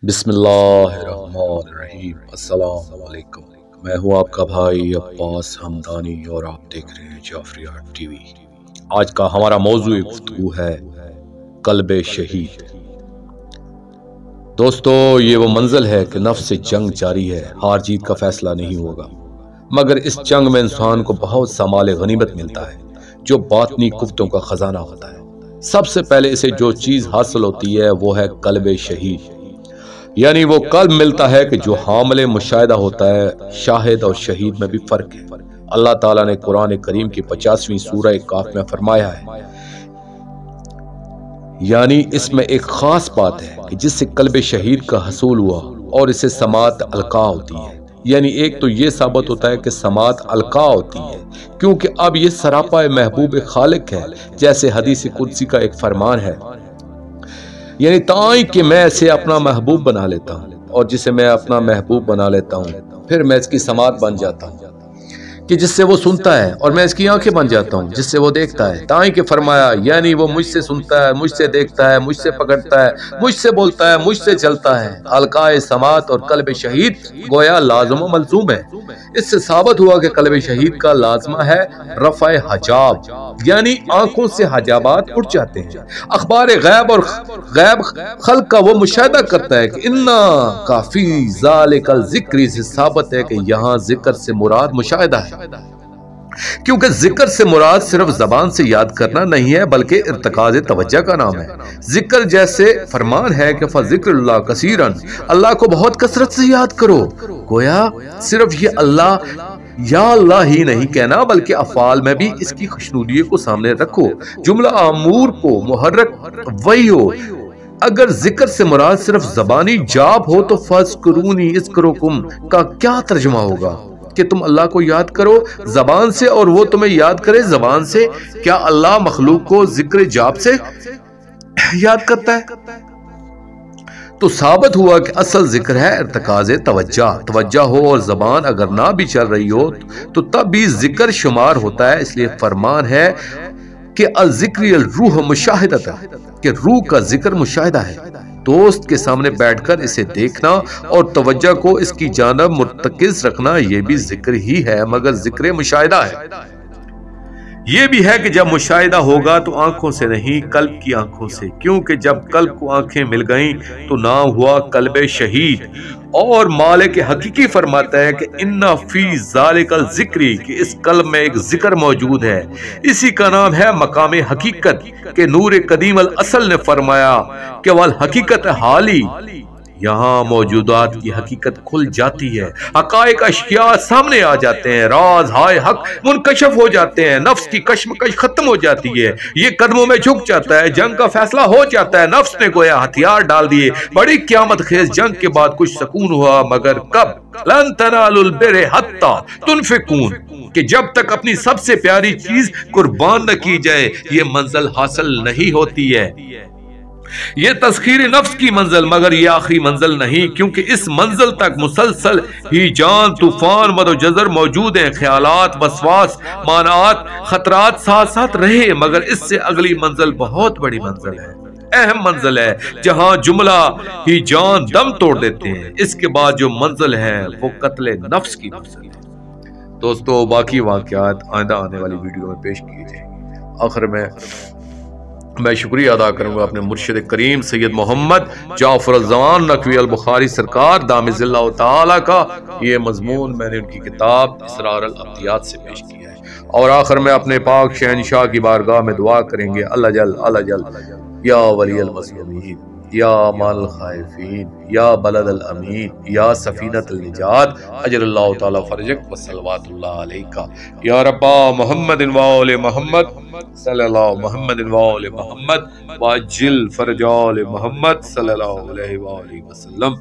بسم اللہ الرحمن الرحیم۔ السلام علیکم، میں ہوں آپ کا بھائی عباس حمدانی اور آپ دیکھ رہے ہیں جعفری آرٹ ٹی وی۔ آج کا ہمارا موضوع گفتگو ہے قلب شہید۔ دوستو، یہ وہ منزل ہے کہ نفس سے جنگ جاری ہے، ہار جیت کا فیصلہ نہیں ہوگا، مگر اس جنگ میں انسان کو بہت سا مال غنیمت ملتا ہے جو باطنی قوتوں کا خزانہ ہوتا ہے۔ سب سے پہلے اسے جو چیز حاصل ہوتی ہے وہ ہے قلب شہید، یعنی وہ قلب ملتا ہے کہ جو حامل مشاہدہ ہوتا ہے۔ شاہد اور شہید میں بھی فرق ہے۔ اللہ تعالیٰ نے قرآن کریم کی 50ویں سورہ کاف میں فرمایا ہے، یعنی اس میں ایک خاص بات ہے کہ جس سے قلب شہید کا حصول ہوا اور اسے سماعت القا ہوتی ہے۔ یعنی ایک تو یہ ثابت ہوتا ہے کہ سماعت القا ہوتی ہے کیونکہ اب یہ سراپا محبوب خالق ہے، جیسے حدیث قدسی کا ایک فرمان ہے، یعنی تائیں کہ میں اسے اپنا محبوب بنا لیتا ہوں، اور جسے میں اپنا محبوب بنا لیتا ہوں پھر میں اس کی سماعت بن جاتا ہوں کہ جس سے وہ سنتا ہے، اور میں اس کی آنکھیں بن جاتا ہوں جس سے وہ دیکھتا ہے۔ تائیں کہ فرمایا، یعنی وہ مجھ سے سنتا ہے، مجھ سے دیکھتا ہے، مجھ سے پکڑتا ہے، مجھ سے بولتا ہے، مجھ سے چلتا ہے۔ القائے سماعت اور قلب شہید گویا لازم و ملزوم ہے۔ اس سے ثابت ہوا کہ قلب شہید کا لازمہ ہے رفع حجاب، یعنی آنکھوں سے حجابات اٹھ جاتے ہیں۔ اخبار غیب اور غیب خلق کا وہ مشاہدہ کرتا ہے کہ انا کافی ذالک الذکر، سے ثابت ہے کہ یہاں ذکر سے مراد مشاہدہ ہے، کیونکہ ذکر سے مراد صرف زبان سے یاد کرنا نہیں ہے بلکہ ارتکاز توجہ کا نام ہے۔ ذکر جیسے فرمان ہے کہ فذکر اللہ کثیرا، اللہ کو بہت کثرت سے یاد کرو۔ گویا صرف یہ اللہ یا اللہ ہی نہیں کہنا بلکہ افعال میں بھی اس کی خوشنودی کو سامنے رکھو۔ جملہ آمور کو محرک وہی ہو۔ اگر ذکر سے مراد صرف زبانی جاب ہو تو فذکرونی اذکرکم کا کیا ترجمہ ہوگا کہ تم اللہ کو یاد کرو زبان سے اور وہ تمہیں یاد کرے زبان سے؟ کیا اللہ مخلوق کو ذکر جاب سے یاد کرتا ہے؟ تو ثابت ہوا کہ اصل ذکر ہے ارتکاز توجہ ہو، اور زبان اگر نہ بھی چل رہی ہو تو تب بھی ذکر شمار ہوتا ہے۔ اس لیے فرمان ہے کہ الذکر الروح مشاہدۃ، کہ روح کا ذکر مشاہدہ ہے۔ دوست کے سامنے بیٹھ کر اسے دیکھنا اور توجہ کو اس کی جانب مرتکز رکھنا یہ بھی ذکر ہی ہے، مگر ذکر مشاہدہ ہے۔ یہ بھی ہے کہ جب مشاہدہ ہوگا تو آنکھوں سے نہیں، قلب کی آنکھوں سے، کیونکہ جب قلب کو آنکھیں مل گئیں تو نام ہوا قلب شہید۔ اور مالک حقیقی فرماتا ہے کہ انا فی ذالک الذکر، کہ اس قلب میں ایک ذکر موجود ہے، اسی کا نام ہے مقام حقیقت، کہ نور قدیم الاصل نے فرمایا کہ والحقیقت حالی، یہاں موجودات کی حقیقت کھل جاتی ہے، حقائق اشیاء سامنے آ جاتے ہیں، راز ہائے حق منکشف ہو جاتے ہیں، نفس کی کشمکش ختم ہو جاتی ہے، یہ قدموں میں جھک جاتا ہے، جنگ کا فیصلہ ہو جاتا ہے، نفس نے گویا ہتھیار ڈال دیے، بڑی قیامت خیز جنگ کے بعد کچھ سکون ہوا، مگر کب؟ لن تنالوا البر حتی تنفقون، کہ جب تک اپنی سب سے پیاری چیز قربان نہ کی جائے یہ منزل حاصل نہیں ہوتی ہے۔ یہ تسخیر نفس کی منزل، مگر یہ آخری منزل نہیں، کیونکہ اس منزل تک مسلسل ہی جان، طوفان، مد و جزر موجود ہیں، خیالات، وسواس، مانعات، خطرات ساتھ ساتھ رہے، مگر اس سے اگلی منزل بہت بڑی منزل ہے، اہم منزل ہے، جہاں جملہ ہی جان دم توڑ دیتے ہیں۔ اس کے بعد جو منزل ہے وہ قتل نفس کی منزل ہے۔ دوستو، باقی واقعات آئندہ آنے والی ویڈیو میں پیش کیے جائیں گے۔ آخر میں شکریہ ادا کروں گا اپنے مرشد کریم سید محمد جعفر الزمان نقوی البخاری سرکار دامت اللہ تعالی کا۔ یہ مضمون میں نے ان کی کتاب اسرار الابدیات سے پیش کیا ہے۔ اور آخر میں اپنے پاک شہنشاہ کی بارگاہ میں دعا کریں گے، اللہ جل یا ولی المظلومین، یا امان الخائفین، یا بلد الامین، یا سفینۃ النجات، اجر اللہ تعالی فرجک وصلوات اللہ علیکہ، یا ربا محمد و آل محمد صلی اللہ محمد و آل محمد واجل فرج آل محمد صلی اللہ علیہ وآلہ وسلم۔